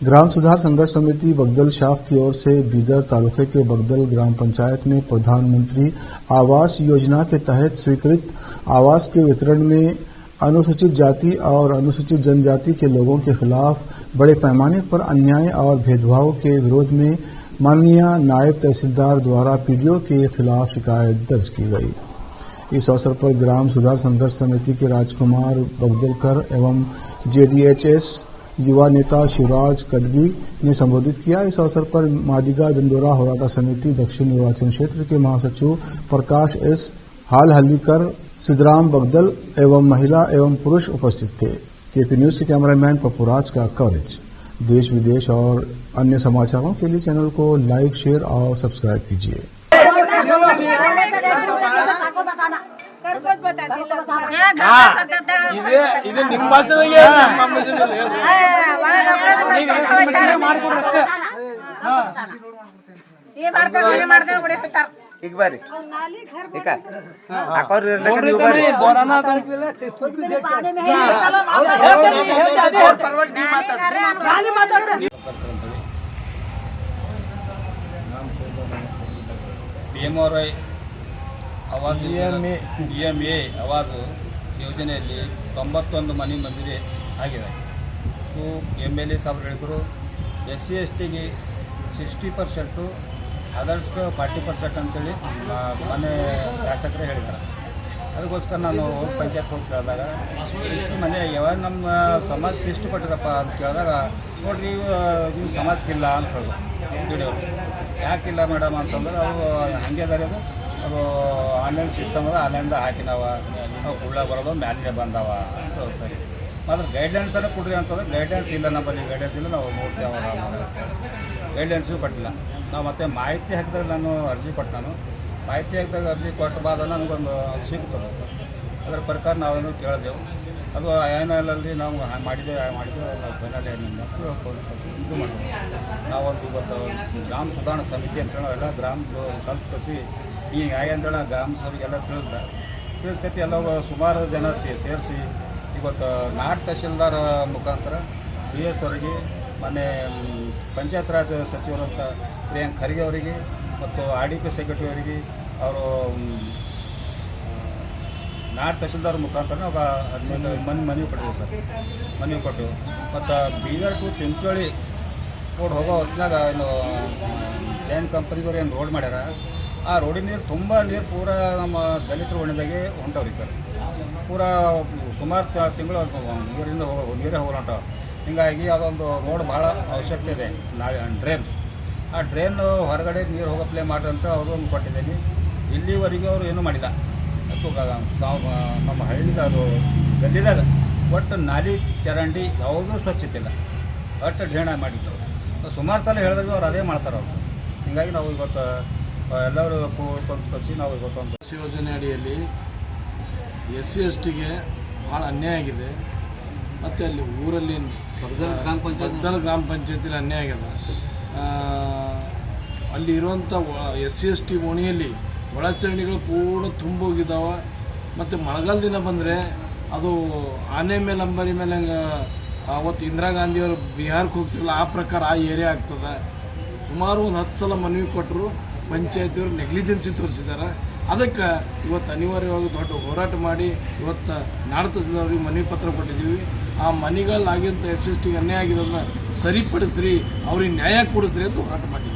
ग्राम सुधार संघर्ष समिति बगदल शाख की ओर से बीदर तालुके के बगदल ग्राम पंचायत में प्रधानमंत्री आवास योजना के तहत स्वीकृत आवास के वितरण में अनुसूचित जाति और अनुसूचित जनजाति के लोगों के खिलाफ बड़े पैमाने पर अन्याय और भेदभाव के विरोध में माननीय नायब तहसीलदार द्वारा पीडीओ के खिलाफ शिकायत दर्ज की गई। इस अवसर पर ग्राम सुधार संघर्ष समिति के राजकुमार बगदलकर एवं जेडीएचएस युवा नेता शिवराज कदगी ने संबोधित किया। इस अवसर पर मादिगा दंडोरा होराटा समिति दक्षिण निर्वाचन क्षेत्र के महासचिव प्रकाश एस हालहल्लीकर, सिद्धराम बगदल एवं महिला एवं पुरुष उपस्थित थे। केपी न्यूज के कैमरामैन पप्पूराज का कवरेज। देश विदेश और अन्य समाचारों के लिए चैनल को लाइक, शेयर और सब्सक्राइब कीजिए। एक बारी ठीक है PMRI ಆವಾಸ್ PMA ಆವಾಸ್ ಯೋಜನೆಯಲ್ಲಿ 91 ಮನೆ ಮಂದಿಗೆ ಆಗಿದೆ. MLA ಸಾಹೇಬರು ಹೇಳಿದರು SC STಗೆ 60%, ಅದರ್ಸ್ಗೆ 40% ಅಂತೇಳಿ ಮನೆ ಶಾಸಕರೇ ಹೇಳಿದ್ದಾರೆ. ಅದಕ್ಕೋಸ್ಕರ ನಾನು ಪಂಚಾಯತ್ ಹೋಗಿ ಕೇಳಿದಾಗ ಇಷ್ಟು ಮನೆ ಯಾವಾಗ ನಮ್ಮ ಸಮಾಜಕ್ಕೆ ಎಷ್ಟು ಕೊಟ್ಟಿರಪ್ಪ ಅಂತ ಕೇಳಿದಾಗ ನೋಡ್ರಿ ನೀವು ಸಮಾಜಕ್ಕಿಲ್ಲ ಅಂತ ಹೇಳಿದ್ರು. ಯಾಕಿಲ್ಲ ಮೇಡಮ್ ಅಂತಂದ್ರೆ ಅವರು ಹಂಗೆ ಅದಾರೆ, ಅದು ಆನ್ಲೈನ್ ಸಿಸ್ಟಮ್ ಅದ, ಆನ್ಲೈನ್ದಾಗ ಹಾಕಿನವ ನಾವು ಕುಳ್ಳ ಬರೋದು ಮ್ಯಾಲೆ ಬಂದವ ಅಂತ. ಸರಿ ಮಾತ್ರ ಗೈಡ್ಲೈನ್ಸನ್ನು ಕೊಡ್ರಿ ಅಂತಂದ್ರೆ ಗೈಡ್ಲೈನ್ಸ್ ಇಲ್ಲ, ನಮ್ಮಲ್ಲಿ ಗೈಡ್ಲೈನ್ಸ್ ಇಲ್ಲ, ನಾವು ನೋಡ್ತೇವೆ ಗೈಡ್ಲೈನ್ಸು ಕೊಟ್ಟಿಲ್ಲ. ನಾವು ಮತ್ತೆ ಮಾಹಿತಿ ಹಾಕಿದಾಗ ನಾನು ಅರ್ಜಿ ಕೊಟ್ಟು ಮಾಹಿತಿ ಹಾಕಿದಾಗ ಅರ್ಜಿ ಕೊಟ್ಟ ಬಾದ ನನಗೊಂದು ಸಿಗ್ತದೆ. ಅದರ ಪ್ರಕಾರ ನಾವೇನು ಕೇಳಿದೆವು. ಅದು ಏನಲ್ಲಿ ನಾವು ಮಾಡಿದ್ದೇವೆ ನಾವು ಫೈನಲ್ ಏನಿಲ್ಲ ಇದು ಮಾಡಿದ್ವಿ. ನಾವೊಂದು ಇವತ್ತು ಗ್ರಾಮ ಸುಧಾರಣಾ ಸಮಿತಿ ಅಂತೇಳಿ ಎಲ್ಲ ಗ್ರಾಮ ಕಲ್ತು ಕಸಿ ಈಗ ಹೇಗೆ ಅಂತೇಳಿ ಗ್ರಾಮ ಸಭೆಗೆಲ್ಲ ತಿಳಿಸ್ಕತಿ ಎಲ್ಲ ಸುಮಾರು ಜನ ಸೇರಿಸಿ ಇವತ್ತು ನಾಡ್ ತಹಶೀಲ್ದಾರ್ ಮುಖಾಂತರ CS ಅವರಿಗೆ, ಮೊನ್ನೆ ಪಂಚಾಯತ್ ರಾಜ್ ಸಚಿವರಂತ ಪ್ರಿಯಾಂಕ್ ಖರ್ಗೆ ಅವರಿಗೆ ಮತ್ತು RDP ಸೆಕ್ರೆಟರಿ ಅವರಿಗೆ ಅವರು ನಾಡ್ ತಹಶೀಲ್ದಾರ್ ಮುಖಾಂತರ ನಾವು ಮನವಿ ಕೊಟ್ಟಿವಿ ಸರ್. ಮನವಿ ಕೊಟ್ಟು ಮತ್ತು ಬೀದರ್ ಟು ಚಿಂಚೋಳಿ ರೋಡ್ ಹೋಗೋ ಹೊತ್ತಿನಾಗ ಏನು ಜೈನ್ ಕಂಪ್ನಿದವ್ರು ಏನು ರೋಡ್ ಮಾಡ್ಯಾರ, ಆ ರೋಡಿನ ನೀರು ತುಂಬ ನೀರು ಪೂರ ನಮ್ಮ ದಲಿತರ ಒಣದಾಗೆ ಹೊಂಟವ್ರಿ ಸರ್. ಪೂರ ಸುಮಾರು ತಿಂಗಳು ನೀರೇ ಹೋಗಲಂಟಾವ. ಹೀಗಾಗಿ ಅದೊಂದು ರೋಡ್ ಭಾಳ ಅವಶ್ಯಕತೆ ಇದೆ. ಡ್ರೈನ್, ಆ ಡ್ರೈನ್ ಹೊರಗಡೆ ನೀರು ಹೋಗೋ ಪ್ಲೇ ಮಾಡ್ರಿ ಅಂತ ಅವರು ಒಂದು ಕೊಟ್ಟಿದ್ದೀನಿ. ಇಲ್ಲಿವರೆಗೂ ಅವರು ಏನೂ ಮಾಡಿಲ್ಲ. ನಮ್ಮ ಹಳ್ಳಿದ ಅದು ಗಲ್ಲಿದಾಗ ಒಟ್ಟು ನಾಲಿ ಚರಂಡಿ ಯಾವುದೂ ಸ್ವಚ್ಛತೆ ಇಲ್ಲ, ಒಟ್ಟು ಢೇಣ ಮಾಡಿದ್ರು. ಸುಮಾರು ಸಲ ಹೇಳಿದ್ವಿ ಅವ್ರು ಅದೇ ಮಾಡ್ತಾರೆ ಅವರು. ಹೀಗಾಗಿ ನಾವು ಇವತ್ತು ಎಲ್ಲರೂ ಕೂಡ್ಕೊಂಡು ನಾವು ಇವತ್ತೊಂದು ಯೋಜನೆ ಅಡಿಯಲ್ಲಿ SC STಗೆ ಭಾಳ ಅನ್ಯಾಯ ಆಗಿದೆ. ಮತ್ತು ಅಲ್ಲಿ ಊರಲ್ಲಿ ಬಗದಲ್ ಗ್ರಾಮ ಪಂಚಾಯತಿಲಿ ಅನ್ಯಾಯ ಆಗಿದೆ. ಅಲ್ಲಿ ಇರುವಂಥ SC ST ಓಣಿಯಲ್ಲಿ ಒಳಚರಂಡಿಗಳು ಪೂರ್ಣ ತುಂಬೋಗಿದ್ದಾವೆ. ಮತ್ತು ಮಳೆಗಾಲ ದಿನ ಬಂದರೆ ಅದು ಆನೆ ಮೇಲೆ ಅಂಬರಿ ಮೇಲೆ ಹಂಗೆ ಅವತ್ತು ಇಂದಿರಾ ಗಾಂಧಿಯವರು ಬಿಹಾರಕ್ಕೆ ಹೋಗ್ತಿರಲ್ಲ ಆ ಪ್ರಕಾರ ಆ ಏರಿಯಾ ಆಗ್ತದೆ. ಸುಮಾರು ಒಂದು 10 ಸಲ ಮನವಿ ಕೊಟ್ಟರು, ಪಂಚಾಯತಿಯವರು ನೆಗ್ಲಿಜೆನ್ಸಿ ತೋರಿಸಿದ್ದಾರೆ. ಅದಕ್ಕೆ ಇವತ್ತು ಅನಿವಾರ್ಯವಾಗಿ ದೊಡ್ಡ ಹೋರಾಟ ಮಾಡಿ ಇವತ್ತು ನಾಡ ತಹಸೀಲ್ದಾರ್ರಿಗೆ ಮನವಿ ಪತ್ರ ಕೊಟ್ಟಿದ್ದೀವಿ. ಆ ಮನೆಗಳಾಗಿಂತ SC STಗೆ ಅನ್ಯಾಯ ಆಗಿರೋದನ್ನ ಸರಿಪಡಿಸ್ರಿ, ಅವ್ರಿಗೆ ನ್ಯಾಯ ಕೊಡಿಸ್ರಿ ಅಂತ ಹೋರಾಟ ಮಾಡಿದ್ದೀವಿ.